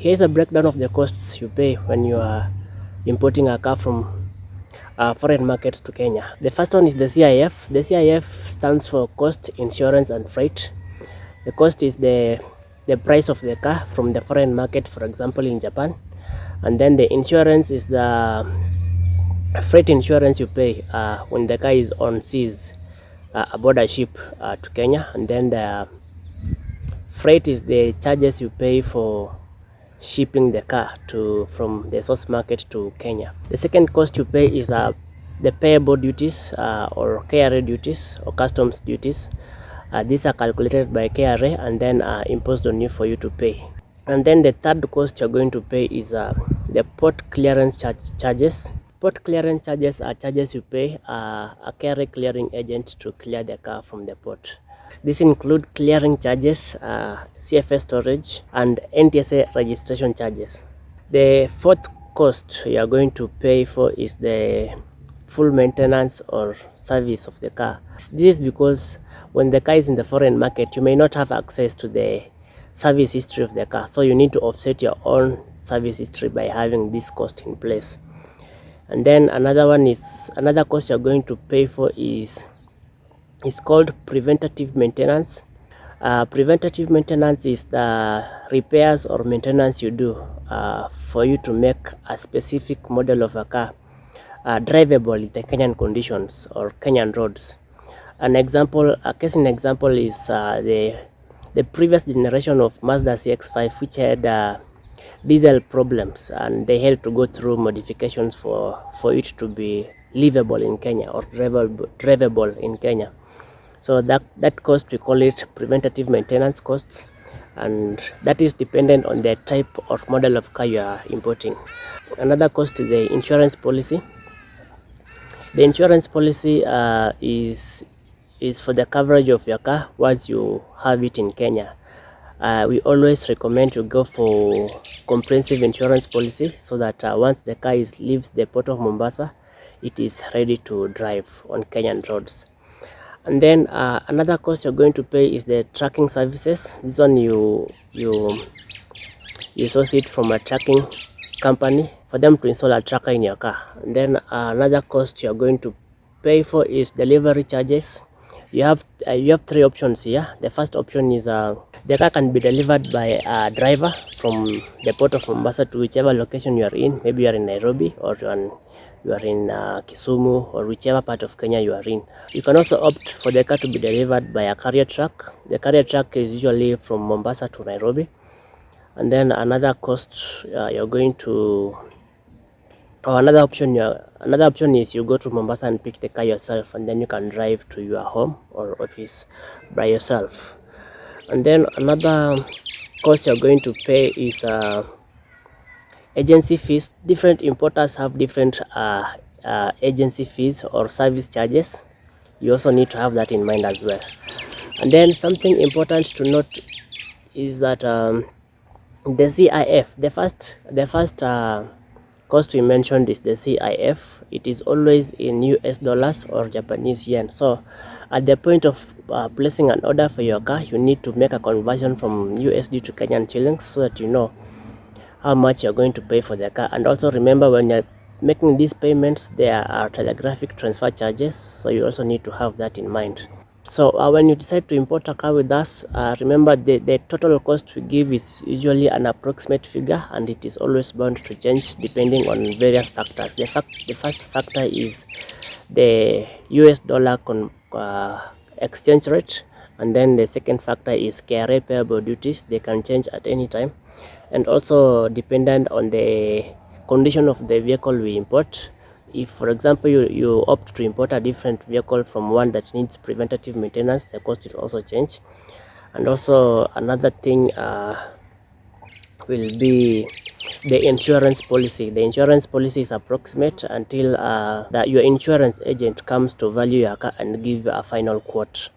here's a breakdown of the costs you pay when you are importing a car from foreign markets to Kenya. The first one is the CIF. The CIF stands for cost, insurance, and freight. The cost is the price of the car from the foreign market, for example in Japan, and then the insurance is the freight insurance you pay when the car is on seas aboard a ship to Kenya, and then the freight is the charges you pay for shipping the car from the source market to Kenya. The second cost you pay is the payable duties or KRA duties or customs duties. These are calculated by KRA and then imposed on you for you to pay. And then the third cost you're going to pay is the port clearance charges. Port clearance charges are charges you pay a KRA clearing agent to clear the car from the port. These include clearing charges, CFS storage, and NTSA registration charges. The fourth cost you are going to pay for is the full maintenance or service of the car. This is because when the car is in the foreign market, you may not have access to the service history of the car, so you need to offset your own service history by having this cost in place. And then another cost you're going to pay for is called preventative maintenance. Preventative maintenance is the repairs or maintenance you do for you to make a specific model of a car drivable in the Kenyan conditions or Kenyan roads. A case in example is the previous generation of Mazda CX-5, which had diesel problems, and they had to go through modifications for it to be livable in Kenya or drivable in Kenya. So that cost, we call it preventative maintenance costs, and that is dependent on the type or model of car you are importing. Another cost is the insurance policy. The insurance policy is for the coverage of your car once you have it in Kenya. We always recommend you go for comprehensive insurance policy so that once the car leaves the port of Mombasa, it is ready to drive on Kenyan roads. And then another cost you're going to pay is the tracking services. This one you source it from a tracking company for them to install a tracker in your car. And then another cost you're going to pay for is delivery charges. You have three options here. The first option is the car can be delivered by a driver from the port of Mombasa to whichever location you are in. Maybe you are in Nairobi or you are in Kisumu or whichever part of Kenya you are in. You can also opt for the car to be delivered by a carrier truck. The carrier truck is usually from Mombasa to Nairobi. And then another cost another option is you go to Mombasa and pick the car yourself, and then you can drive to your home or office by yourself. And then another cost you're going to pay is agency fees. Different importers have different agency fees or service charges. You also need to have that in mind as well. And then something important to note is that the CIF, the first cost we mentioned is the CIF. It is always in US dollars or Japanese yen. So at the point of placing an order for your car, you need to make a conversion from USD to Kenyan shillings so that you know how much you're going to pay for the car. And also remember, when you're making these payments, there are telegraphic transfer charges, so you also need to have that in mind. So when you decide to import a car with us, remember the total cost we give is usually an approximate figure, and it is always bound to change depending on various factors. The first factor is the US dollar exchange rate, and then the second factor is KRA payable duties. They can change at any time, and also dependent on the condition of the vehicle we import. If, for example, you opt to import a different vehicle from one that needs preventative maintenance, the cost will also change. And also another thing will be the insurance policy. The insurance policy is approximate until your insurance agent comes to value your car and give you a final quote.